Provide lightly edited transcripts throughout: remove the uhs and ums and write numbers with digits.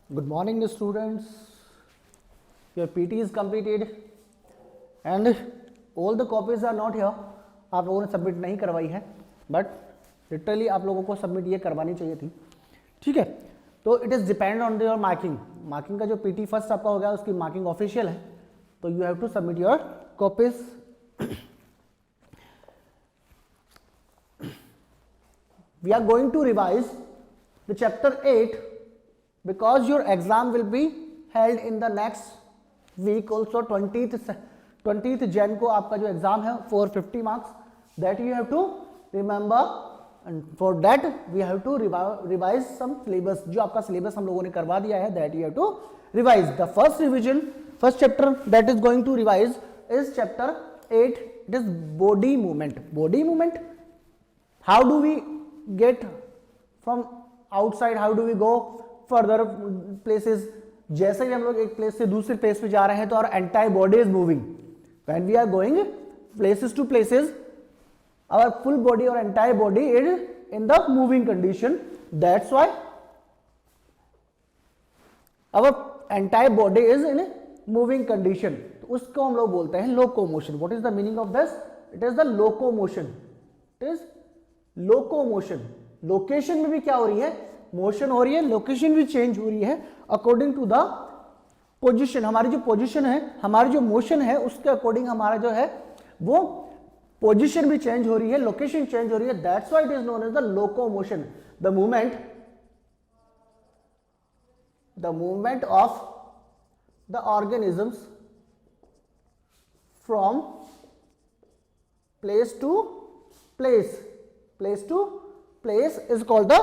Good morning, students. Your PT is completed and all the copies are not here. आप लोगों ने submit नहीं करवाई है, बट लिटरली आप लोगों को सबमिट ये करवानी चाहिए थी. ठीक है, तो it is depend on your marking. Marking का जो PT फर्स्ट आपका हो गया उसकी मार्किंग ऑफिशियल है, तो you have to submit your copies. We are going to revise the chapter 8 because your exam will be held in the next week also. 20th Jan को आपका जो एग्जाम है 450 marks that you have to remember, and for that we have to revise some syllabus. जो आपका syllabus हम लोगों ने करवा दिया है, that you have to revise. The first revision, first chapter that is going to revise is chapter 8. It is body movement. Body movement, how do we get from outside, how do we go further places. जैसे ही हम लोग एक place से दूसरे place पे जा रहे हैं तो our entire body is moving. When we are going places to places, our full body or entire body is in the moving condition. That's why our entire body is in a moving condition. तो उसको हम लोग बोलते हैं locomotion. What is the meaning of this? It is the locomotion. It is locomotion. Location में भी क्या हो रही है, मोशन हो रही है, लोकेशन भी चेंज हो रही है अकॉर्डिंग टू द पोजीशन. हमारी जो पोजीशन है, हमारी जो मोशन है, उसके अकॉर्डिंग हमारा जो है वो पोजीशन भी चेंज हो रही है, लोकेशन चेंज हो रही है. That's why it is known as the locomotion. The movement of the organisms from place to place, place to place is called the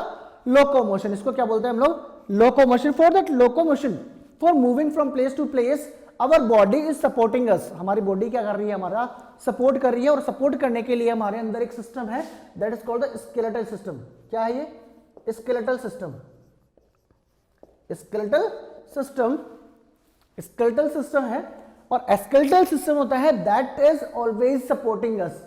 locomotion. इसको क्या बोलते हैं हम लोग, locomotion. For that locomotion, for moving from place to place, our body is supporting us. हमारी body क्या कर रही है, हमारा सपोर्ट कर रही है, और सपोर्ट करने के लिए हमारे अंदर एक सिस्टम है, that is called the skeletal system. क्या है ये, skeletal system. Skeletal system, skeletal system है, और स्केलेटल सिस्टम होता है that is always supporting us.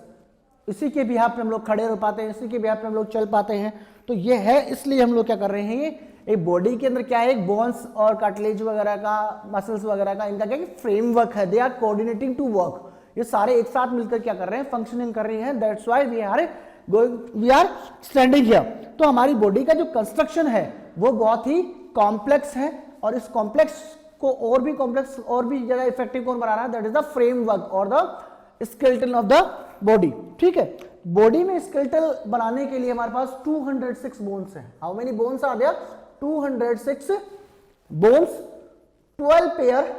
इसी के बिहाफ पे हम लोग खड़े हो पाते हैं, इसी के बिहाफ पे हम लोग चल पाते हैं. तो ये है, इसलिए हम लोग क्या कर रहे हैं, ये एक बॉडी के अंदर क्या है, एक बोन्स और कार्टिलेज वगैरह का, मसल्स वगैरह का, इनका क्या है, फ्रेमवर्क है. They are coordinating to work. ये सारे एक साथ मिलकर क्या कर रहे हैं, फंक्शनिंग कर रही हैं. That's why we are standing here. तो हमारी बॉडी का जो कंस्ट्रक्शन है वो बहुत ही कॉम्प्लेक्स है, और इस कॉम्प्लेक्स को और भी कॉम्प्लेक्स और भी ज्यादा इफेक्टिव कौन बना रहा है, दैट इज द फ्रेमवर्क और the skeleton of the body. ठीक है, बॉडी में स्केलेटल बनाने के लिए हमारे पास 206 बोन्स हैं. How many bones are there, 206 bones, 12 pair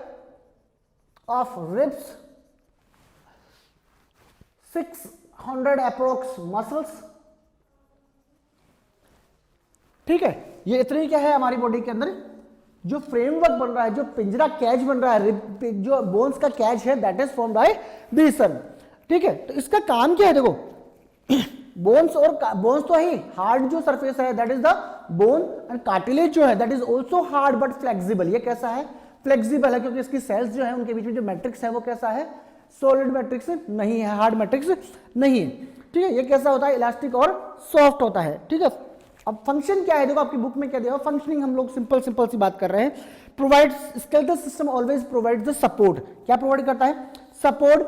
of ribs, 600 approx muscles. ठीक है, ये इतनी क्या है हमारी बॉडी के अंदर जो फ्रेमवर्क बन रहा है, जो पिंजरा कैच बन रहा है, जो बोन्स का कैच है, that is formed by this sun. ठीक है, तो इसका काम क्या है, देखो बोन्स और बोन्स तो है, हार्ड जो सरफेस है that is the bone, and cartilage जो है that is also hard but flexible. ये कैसा है, फ्लेक्सिबल है, क्योंकि इसकी सेल्स जो है उनके बीच में जो मैट्रिक्स है वो कैसा है, सॉलिड मैट्रिक्स नहीं है, हार्ड मैट्रिक्स नहीं है. ठीक है, ये कैसा होता है, इलास्टिक और सॉफ्ट होता है. ठीक है, अब फंक्शन क्या है, देखो आपकी बुक में क्या दिया, फंक्शनिंग हम लोग सिंपल सी बात कर रहे हैं. Provide, skeletal system always provide the support. क्या प्रोवाइड करता है, support.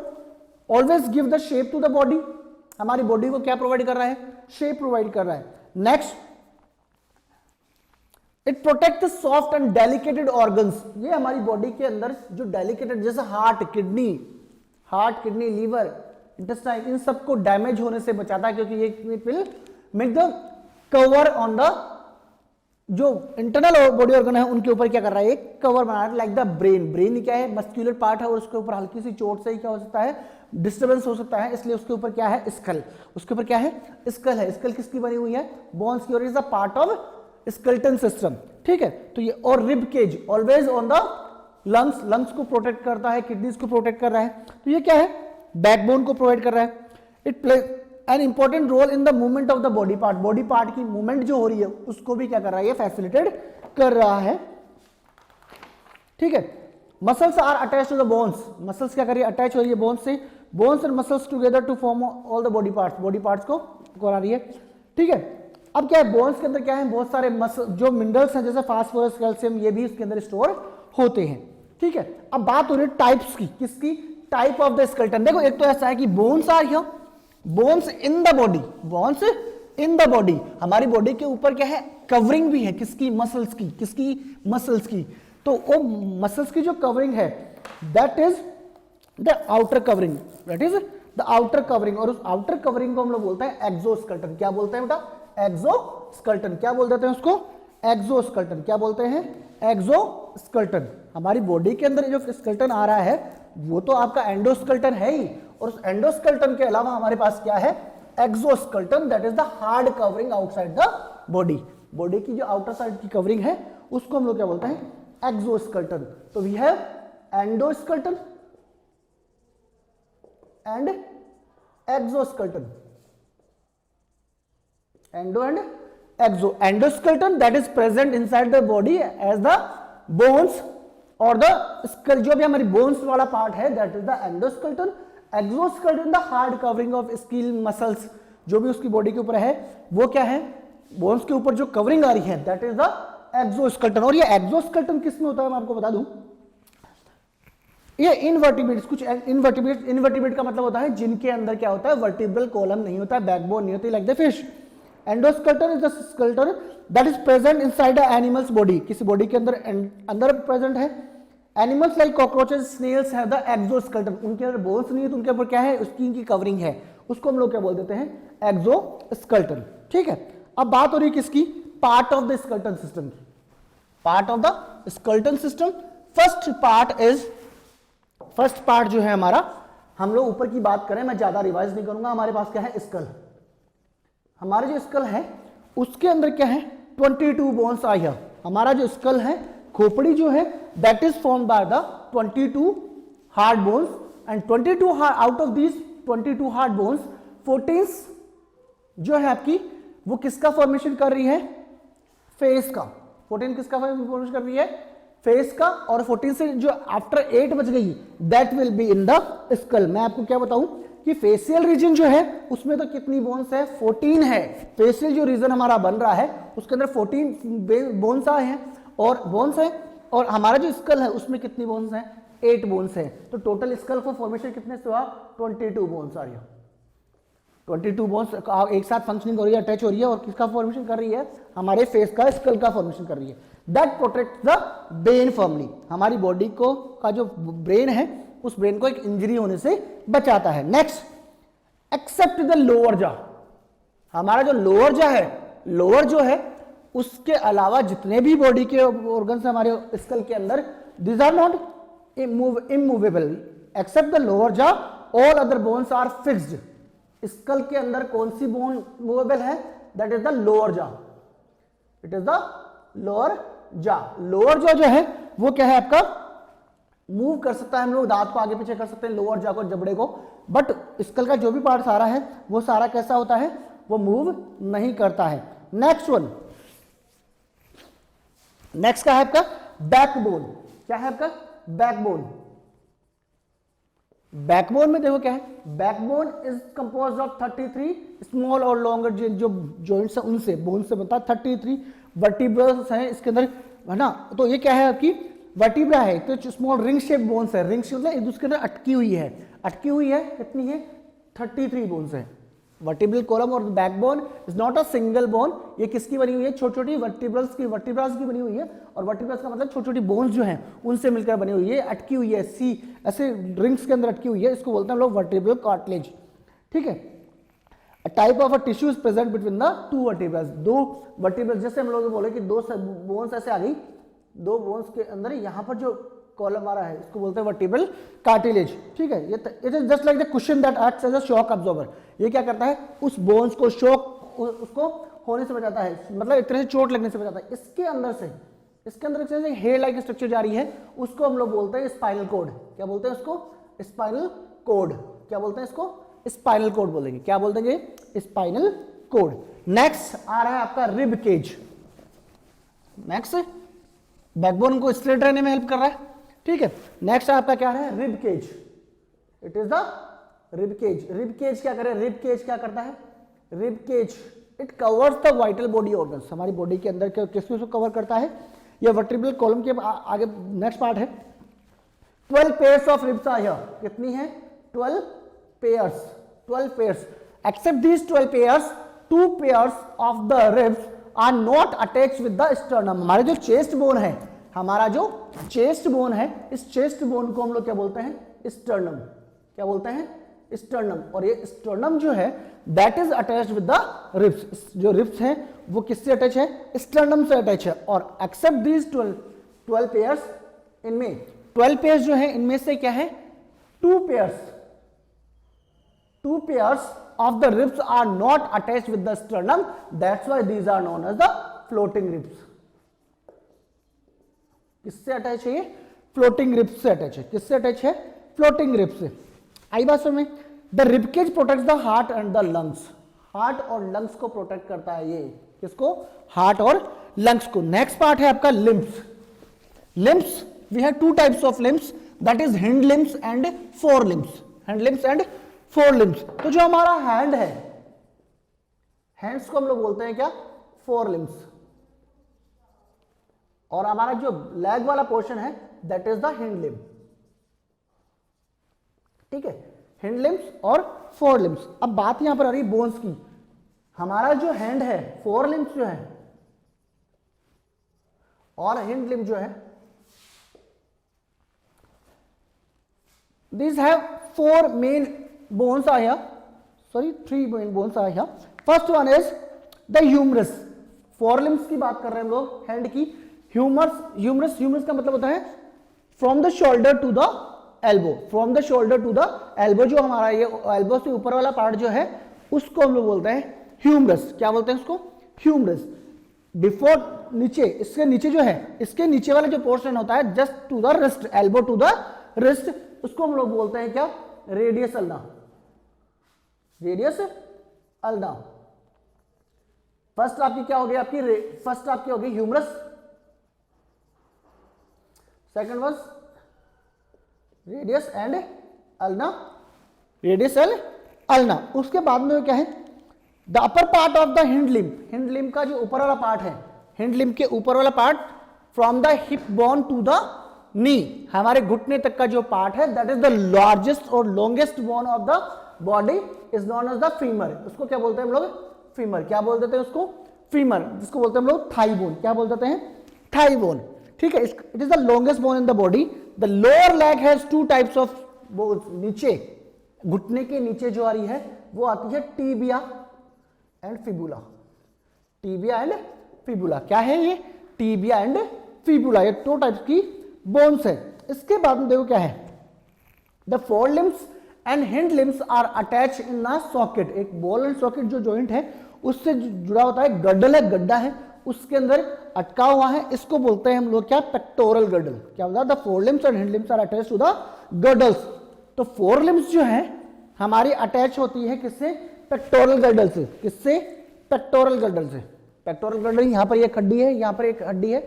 Always give the shape to the body. हमारी बॉडी को क्या प्रोवाइड कर रहा है, शेप प्रोवाइड कर रहा है. Next, it protect the soft and delicated organs. ये हमारी बॉडी के अंदर जो डेलिकेटेड, जैसे हार्ट, किडनी, लीवर, इंटेस्टाइन, इन सबको डैमेज होने से बचाता है, क्योंकि ये will make the cover on the, जो इंटरनल बॉडी ऑर्गन है उनके ऊपर क्या कर रहा है, एक कवर बना रहा है. Like the brain. ब्रेन क्या है, मस्क्यूलर पार्ट है, और उसके ऊपर हल्की सी चोट से ही क्या हो सकता है, डिस्टर्बेंस हो सकता है, इसलिए उसके ऊपर क्या है, स्कल. उसके ऊपर क्या है, स्कल है. स्कल किसकी बनी हुई है, बोन्स की, और is a part of skeleton system. ठीक है, तो ये, और rib cage always on the lungs. Lungs को प्रोटेक्ट करता है, किडनीज को प्रोटेक्ट कर रहा है. तो ये क्या है, बैकबोन को प्रोवाइड कर रहा है. It play an important role in the movement of the body part. Body part की मूवमेंट जो हो रही है उसको भी क्या कर रहा है, ये फैसिलिटेट कर रहा है. ठीक है, muscles are attach to the bones. Muscles क्या कर रही है, अटैच हो रही है बोन्स से. Bones and muscles together to form all the body parts. Body parts को करा रही है. ठीक है, अब क्या है, बोन्स के अंदर क्या है, बहुत सारे मसल जो मिनरल्स हैं जैसे फास्फोरस, कैल्शियम, ये भी इसके अंदर स्टोर होते हैं। ठीक है, अब बात हो रही है टाइप्स की, किसकी, टाइप ऑफ द स्केलेटन। देखो एक तो ऐसा है कि bones are here, bones in the body, bones in the body, हमारी बॉडी के ऊपर क्या है, कवरिंग भी है, किसकी, मसल्स की, किसकी, मसल्स की। तो वो मसल्स की जो कवरिंग है that is the outer covering, that is the outer covering, और उस आउटर कवरिंग को हम लोग बोलते हैं एक्सोस्केलेटन। क्या बोलते हैं बेटा, एक्सोस्केलेटन। क्या बोल देते हैं उसको, एक्सोस्केलेटन। क्या बोलते हैं, एक्सोस्केलेटन। हमारी बॉडी के अंदर जो स्केलेटन आ रहा है वो तो आपका एंडोस्केलेटन है ही, और उस एंडोस्केलेटन के अलावा हमारे पास क्या है, exoskeleton, that is the hard covering outside the body. Body की जो आउटर साइड की कवरिंग है उसको हम लोग क्या बोलते हैं, एक्सोस्केलेटन। तो we have endoskeleton and exoskeleton, endo and exo. Endoskeleton that is present inside the body as the bones और द स्कल, जो भी हमारी बोन्स वाला पार्ट है that is the endoskeleton. Exoskeleton the hard covering of skill muscles, जो भी उसकी body के ऊपर है वो क्या है, बोन्स के ऊपर जो कवरिंग आ रही है दैट इज द एक्सोस्केलेटन। और ये एक्सोस्केलेटन किस में होता है मैं आपको बता दूं, ये इनवर्टिब्रेट्स, कुछ इनवर्टिब्रेट का मतलब होता है जिनके अंदर क्या होता है, वर्टिब्रल कॉलम नहीं होता है, बैकबोन नहीं होती, like the fish. Endoskeleton is the skeleton that is present inside the animals body, किसी बॉडी के अंदर प्रेजेंट है। Animals like cockroaches, snails have the exoskeleton, उनके अंदर बोन्स नहीं है तो उनके ऊपर क्या है, उसकी इनकी कवरिंग है, उसको हम लोग क्या बोल देते हैं, एक्सोस्केलेटन। ठीक है, अब बात हो रही है किसकी, part of the skeleton system की, part of the skeleton system. First part जो है हमारा, हम लोग ऊपर की बात करें, मैं ज्यादा रिवाइज नहीं करूंगा, हमारे पास क्या है, स्कल। हमारे जो स्कल है उसके अंदर क्या है, 22 बोन्स आर हियर। हमारा जो स्कल है, खोपड़ी जो है that is formed by the 22 hard bones, and 22 out of these 22 hard bones 14 जो है आपकी, वो किसका फॉर्मेशन कर रही है, फेस का। 14 किसका फॉर्मेशन कर रही है, फेस का। और 14 से जो आफ्टर 8 बच गई that will be in the school. मैं आपको क्या बताऊं कि फेशियल रीजन जो है उसमें तो कितनी बोन्स है, 14 है। फेशियल जो रीजन हमारा बन रहा है उसके अंदर 14 बोन्स आए हैं और बोन्स है, और हमारा जो स्कल है उसमें कितनी बोन्स है, 8 बोन्स है। तो टोटल स्कल का फॉर्मेशन कितने से हुआ, 22 बोन्स आ रही है। 22 बोन्स एक साथ फंक्शनिंग हो रही है, अटैच हो रही है, और किसका फॉर्मेशन कर रही है, हमारे फेस का, स्कल का फॉर्मेशन कर रही है। That protect the brain firmly, हमारी बॉडी को का जो ब्रेन है उस ब्रेन को एक इंजरी होने से बचाता है। नेक्स्ट, एक्सेप्ट द लोअर जा, हमारा जो लोअर जा है, लोअर जो है उसके अलावा जितने भी बॉडी के ऑर्गन्स हमारे स्कल के अंदर, this are not immovable except the lower jaw, all other bones are fixed. Skull के अंदर कौन सी बोन मूवेबल है, that is the lower jaw, it is the lower jaw. Lower jaw जो है वो क्या है आपका, मूव कर सकता है, हम लोग दांत को आगे पीछे कर सकते हैं, लोअर जा को, जबड़े को, बट स्कल का जो भी पार्ट सारा है वो सारा कैसा होता है, वो मूव नहीं करता है। नेक्स्ट वन, नेक्स्ट क्या है आपका, बैकबोन। क्या है आपका, बैकबोन। बैकबोन में देखो क्या है, backbone is composed of 33 small और लॉन्गर जो जॉइंट्स है उनसे, बोन से बनता है। 33 वर्टिब्रल्स हैं इसके अंदर, है ना। तो ये क्या है आपकी, वर्टिब्रा है, तो स्मॉल रिंग शेप बोन्स है। रिंग शेप मतलब एक दूसरे के अंदर अटकी हुई है, अटकी हुई है, कितनी है, 33 बोन्स है। वर्टिब्रल कॉलम और backbone is not a single bone, ये किसकी बनी हुई है, छोटी छोटी वर्टिब्रल्स की बनी हुई है। और वर्टिब्रल्स का मतलब छोटी छोटी बोन्स जो हैं उनसे मिलकर बनी हुई है, अटकी हुई है, सी ऐसे रिंग्स के अंदर अटकी हुई है, इसको बोलते हैं हम लोग वर्टिब्रल कार्टिलेज। ठीक है, type of a tissue is present between the two vertebrals, दो वर्टिब्रल्स, जैसे हम लोग बोले कि दो बोन्स ऐसे आ गई, दो बोन्स के अंदर यहाँ पर जो कॉलम आ रहा है इसको बोलते हैं वर्टिब्रल कार्टिलेज। ठीक है, ये it is just like the cushion that acts as a shock absorber. ये क्या करता है, उस बोन्स को शॉक उसको होने से बचाता है, मतलब एक तरह से चोट लगने से बचाता है। इसके अंदर से हेयर लाइक स्ट्रक्चर जा रही है, उसको हम लोग बोलते हैं स्पाइनल कोड। क्या बोलते हैं उसको, स्पाइनल कोड। क्या बोलते हैं इसको, स्पाइनल कोड बोलेंगे। क्या बोल देंगे, स्पाइनल कोड। नेक्स्ट आ रहा है आपका रिब केज। नेक्स्ट, बैकबोन को स्ट्रेट रहने में हेल्प कर रहा है। ठीक है, नेक्स्ट आपका क्या है, rib cage. It is the rib cage. Rib cage क्या करे, रिब केज क्या करता है, rib cage it covers the vital body organs, हमारी बॉडी के अंदर किसको कवर करता है, ये वर्टिब्रल कॉलम के आगे नेक्स्ट पार्ट है। 12 pairs of ribs are here, कितनी है 12 pairs, 12 pairs. Except these 12 pairs 2 pairs of the ribs are not attached with the sternum. हमारे जो चेस्ट बोन है, हमारा जो चेस्ट बोन है, इस चेस्ट बोन को हम लोग क्या बोलते हैं, स्टर्नम। क्या बोलते हैं, स्टर्नम। और ये स्टर्नम जो है that is attached with the ribs, जो रिब्स हैं वो किससे अटैच है, स्टर्नम से अटैच है। और एक्सेप्ट दीज 12 पेयर्स, इनमें 12 पेयर्स जो है इनमें से क्या है 2 pairs of the ribs are not attached with the sternum, that's why these are known as the floating ribs। किससे अटैच है ये, फ्लोटिंग रिब्स से अटैच है। किससे अटैच है, फ्लोटिंग रिब्स से। आई बात समझ में। The ribcage protects the heart and the lungs, heart और लंग्स को प्रोटेक्ट करता है ये, किसको, हार्ट और लंग्स को। नेक्स्ट पार्ट है आपका limbs. Limbs we have 2 types of limbs, that is hind limbs and fore limbs, hand limbs and fore limbs. तो जो हमारा हैंड है, हैंड्स को हम लोग बोलते हैं क्या, फोर लिम्स। और हमारा जो लेग वाला पोर्शन है that is the hind limbs. ठीक है, हिंड लिम्स और फोर लिम्स। अब बात यहां पर आ रही बोन्स की। हमारा जो हैंड है, फोर लिम्स जो है और हिंड लिम्स जो है, these have 4 main bones are here, sorry 3 main bones are here। first one is the humerus। Four limbs की बात कर रहे हैं हम लोग हैंड की। ह्यूमरस का मतलब होता है from the shoulder to the elbow, from the shoulder to the elbow. जो हमारा ये एल्बो से ऊपर वाला पार्ट जो है उसको हम लोग बोलते हैं ह्यूमरस। क्या बोलते हैं उसको, ह्यूमरस। बिफोर, नीचे, इसके नीचे जो है, इसके नीचे वाला जो पोर्शन होता है just to the wrist, elbow to the wrist, उसको हम लोग बोलते हैं क्या, radius ulna, radius ulna. First आपकी क्या हो गई, आपकी फर्स्ट आपकी हो गई humerus, second was radius and ulna, radius and ulna. उसके बाद में क्या है, the upper part of the hind limb. Hind limb का जो ऊपर वाला पार्ट है, हिंड लिम्ब के ऊपर वाला part from the hip bone to the knee, हमारे घुटने तक का जो पार्ट है दैट इज द लार्जेस्ट और longest bone of the body is known as the femur. उसको क्या बोलते हैं हम लोग, फीमर। क्या बोल देते हैं उसको, फीमर, जिसको बोलते हैं हम लोग थाई बोन। क्या बोल देते हैं, थाई बोन। ठीक है, it is the longest bone in the body. The lower leg has 2 types of bones. नीचे, घुटने के नीचे जो आ रही है वो आती है tibia and fibula. Tibia and fibula क्या है ये, टीबिया एंड फिबुला, ये 2 टाइप्स की बोन्स है। इसके बाद में देखो क्या है, the fore limbs and hind limbs are attach in a socket. एक बॉल एंड सॉकेट जो जॉइंट है उससे जुड़ा होता है, गड्डल है, गड्ढा है, उसके अंदर अटका हुआ है, इसको बोलते हैं हम लोग क्या, पेक्टोरल गड्डल। क्या बोलता है, the fore limbs and hind limbs are attach to the girdles. तो फोर लिम्स जो है हमारी अटैच होती है किससे, पेक्टोरल गड्डल से। किससे, पेक्टोरल गड्डल से। पेक्टोरल गड्डल, यहां पर एक हड्डी है, यहां पर एक हड्डी है,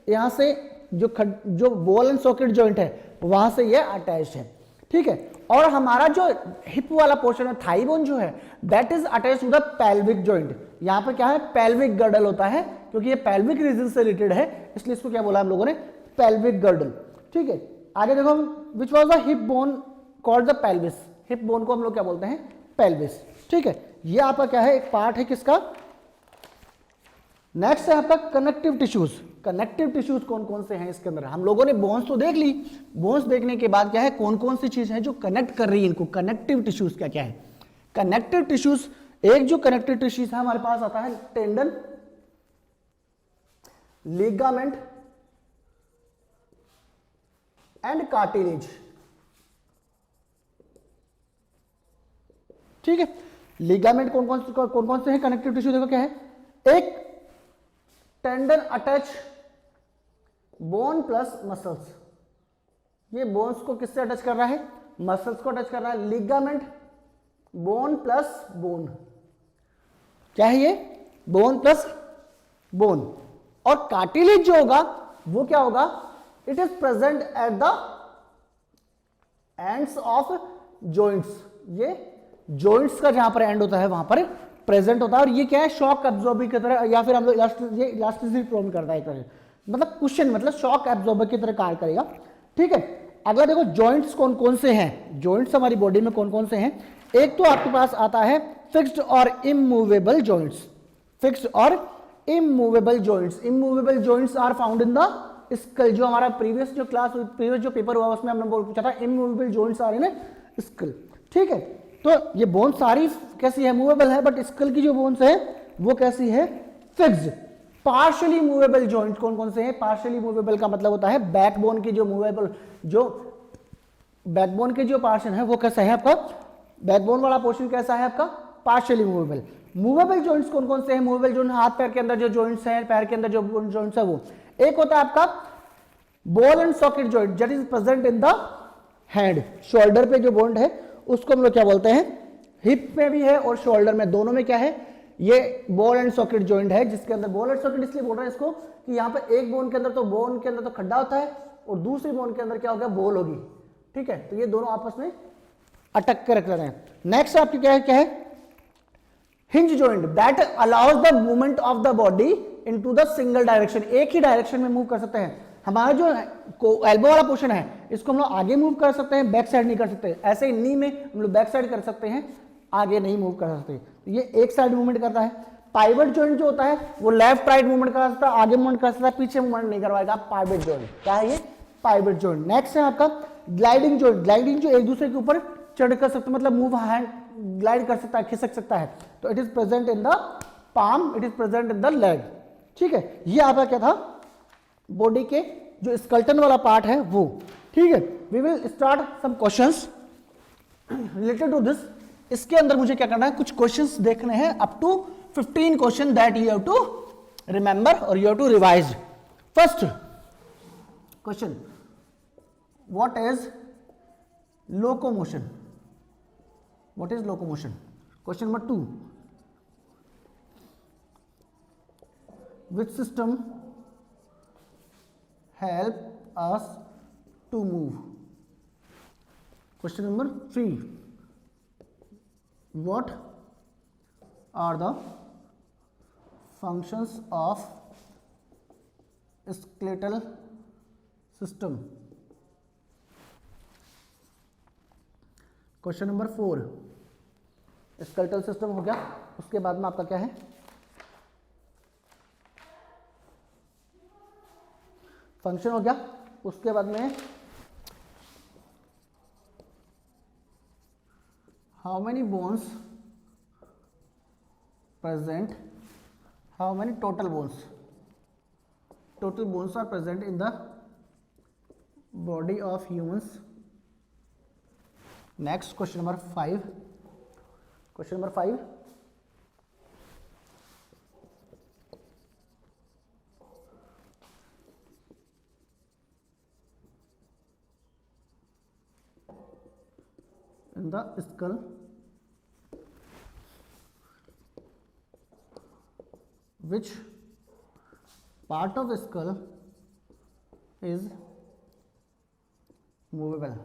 यहां से जो बॉल एंड सॉकेट जॉइंट है वहां से ये अटैच है। ठीक है, और हमारा जो हिप वाला पोर्शन है, थाई बोन जो है, that is attach to the pelvic joint. यहां पर क्या है, पेल्विक गर्डल होता है, क्योंकि ये पेल्विक रीजन से रिलेटेड है, इसलिए इसको क्या बोला हम लोगों ने, पेल्विक गर्डल। ठीक है, आगे देखो, which was the hip bone called the pelvis. Hip bone को हम लोग क्या बोलते हैं, पेल्विस। ठीक है, ये आपका क्या है, एक पार्ट है किसका। नेक्स्ट है आपका कनेक्टिव टिश्यूज। कनेक्टिव टिश्यूज कौन कौन से हैं इसके अंदर, हम लोगों ने बोन्स तो देख ली, बोन्स देखने के बाद क्या है, कौन कौन सी चीज है जो कनेक्ट कर रही है इनको, कनेक्टिव टिश्यूज क्या क्या है। कनेक्टिव टिश्यूज, एक जो कनेक्टिव टिश्यूज है हमारे पास आता है टेंडन, लिगामेंट एंड कार्टिलेज। ठीक है, लिगामेंट कौन कौन से हैं कनेक्टिव टिश्यू, देखो क्या है, एक tendon attach bone plus muscles. ये बोन्स को किससे अटैच कर रहा है, मसल्स को अटैच कर रहा है। लिगामेंट बोन प्लस बोन, क्या है ये, बोन प्लस बोन। और कार्टिलेज जो होगा वो क्या होगा, it is present at the ends of joints. ये जॉइंट्स का जहां पर एंड होता है वहां पर प्रेजेंट होता है, और ये क्या है, शॉक एब्जॉर्बर की तरह, या फिर हम लोग इलास्टिसिटी प्रोन करता है एक तरह से, मतलब कुशन, मतलब शॉक एब्जॉर्बर की तरह कार्य करेगा। ठीक है, अगला देखो जॉइंट्स कौन कौन से हैं, जॉइंट्स हमारी बॉडी में कौन कौन से हैं। एक तो आपके पास आता है फिक्स्ड और इमूवेबल जॉइंट्स, फिक्स्ड और immovable joints. Immovable joints are found in the skull. जो हमारा प्रीवियस जो क्लास, प्रीवियस जो पेपर हुआ उसमें हमने पूछा था immovable joints are in skull. ठीक है, तो ये बोन सारी कैसी है, मूवेबल है, बट स्कल की जो बोन्स है वो कैसी है, फिक्स्ड। पार्शियली मूवेबल जॉइंट कौन कौन से हैं, पार्शियली मूवेबल का मतलब होता है बैकबोन की जो मूवेबल, जो बैकबोन के जो पोर्शन है वो कैसा है आपका, बैकबोन वाला पोर्शन कैसा है आपका, पार्शियली मूवेबल। मूवेबल जॉइंट्स कौन कौन से हैं, मूवेबल जॉइंट हाथ पैर के अंदर जो जॉइंट्स हैं, पैर के अंदर जो जॉइंट्स है वो, एक होता है आपका ball and socket joint that is present in the hand. Shoulder पे जो बॉन्ड है उसको हम लोग क्या बोलते हैं, हिप में भी है और शोल्डर में, दोनों में क्या है, ये बॉल एंड सॉकेट जॉइंट है, जिसके अंदर बॉल एंड सॉकेट इसलिए बोल रहे हैं इसको कि यहाँ पे एक बोन के अंदर तो, बोन के अंदर तो खड्डा होता है और दूसरी बोन के अंदर क्या होगा, बॉल होगी। ठीक है, तो ये दोनों आपस में अटक के रख रहे हैं। नेक्स्ट आपकी क्या है, hinge joint that allows the movement of the body into the single direction. एक ही डायरेक्शन में मूव कर सकते हैं। हमारा जो एल्बो वाला पोर्शन है इसको हम लोग आगे मूव कर सकते हैं, बैक साइड नहीं कर सकते। ऐसे ही नी में हम लोग बैक साइड कर सकते हैं, आगे नहीं मूव कर सकते। ये एक साइड मूवमेंट करता है। पाइवट जॉइंट जो होता है वो लेफ्ट राइट मूवमेंट कर सकता है, आगे मूवमेंट कर सकता है, पीछे मूवमेंट नहीं करवाएगा। पाइवट जॉइंट क्या है, ये पाइवट जॉइंट। नेक्स्ट है आपका ग्लाइडिंग जॉइंट। ग्लाइडिंग जो एक दूसरे के ऊपर चढ़ कर सकते, मतलब मूव हैंड ग्लाइड कर सकता है, खिसक सकता है। तो it is present in the palm, it is present in the leg. ठीक है, ये आपका क्या था, बॉडी के जो स्केलेटन वाला पार्ट है वो। ठीक है, we will start some questions related to this. इसके अंदर मुझे क्या करना है, कुछ क्वेश्चंस देखने हैं, up to 15 question that you have to remember और you have to revise. First question, what is locomotion, what is locomotion. Question number 2, which system help us to move. Question number 3, what are the functions of skeletal system. Question number 4, skeletal system हो गया। उसके बाद में आपका क्या है, function हो गया। उसके बाद में how many bones present, how many total bones are present in the body of humans. Next question number 5, question number 5, in the skull which part of the skull is movable.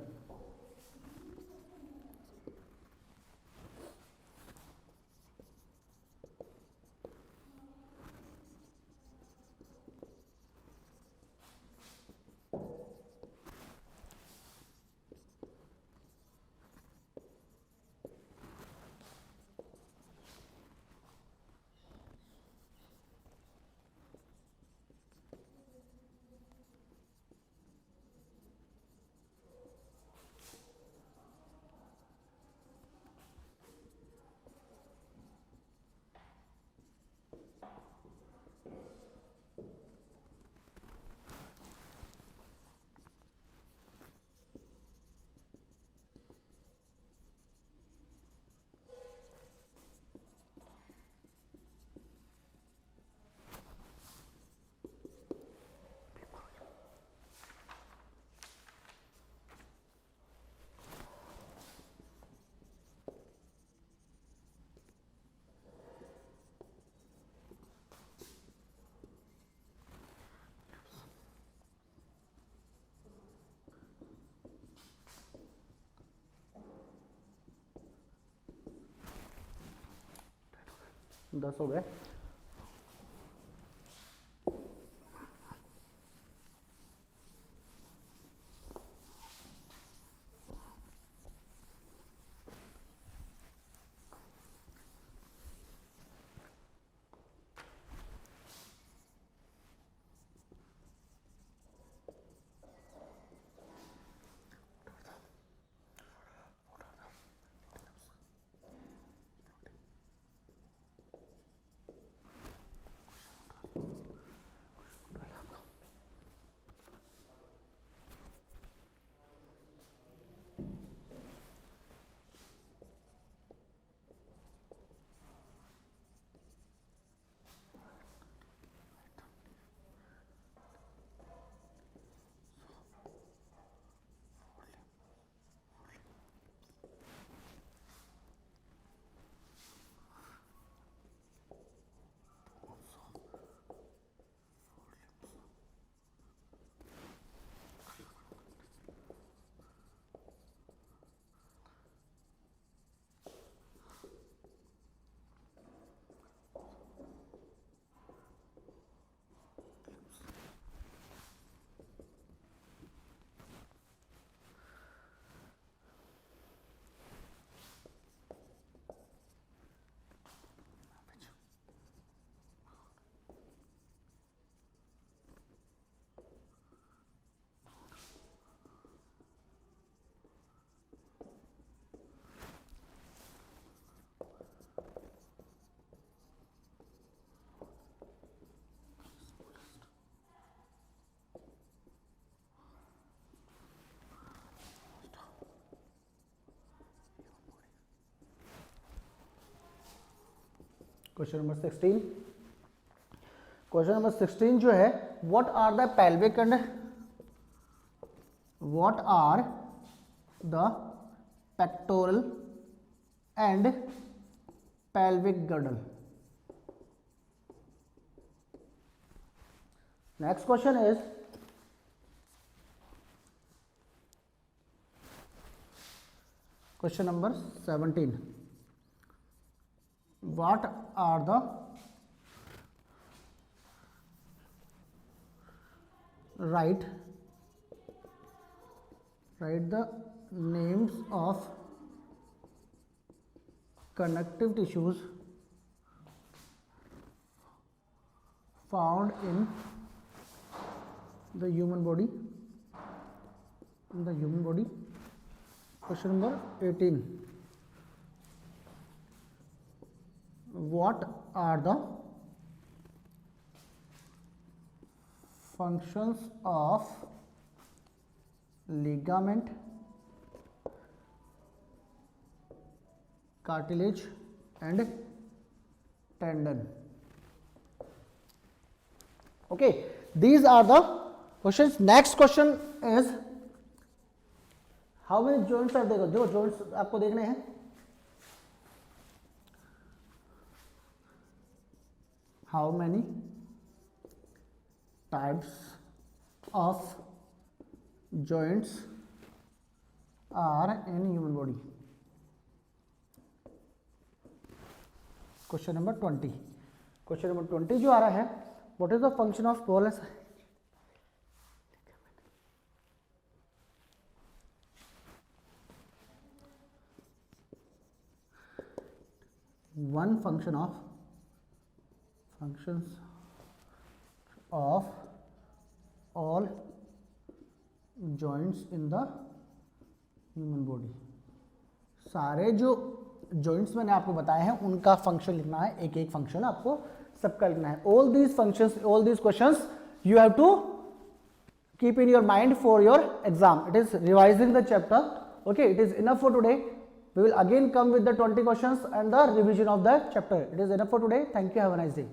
10 हो गए। Question number 16, question number 16 जो है, what are the pelvic and what are the pectoral and pelvic girdle. Next question is question number 17, what are the write the names of connective tissues found in the human body, Question number 18, what are the functions of ligament, cartilage and tendon? Okay, these are the questions. Next question is how many joints are there? देखो joints आपको देखने हैं. How many types of joints are in human body? Question number 20. Question number 20 जो आ रहा है, what is the function of bolus? One function of functions of all joints in the human body. सारे जो joints मैंने आपको बताए हैं उनका फंक्शन लिखना है, एक एक फंक्शन आपको सबका लिखना है. All these functions, all these questions you have to keep in your mind for your exam. It is revising the chapter. Okay, it is enough for today. We will again come with the 20 questions and the revision of the chapter. It is enough for today. Thank you. Have a nice day.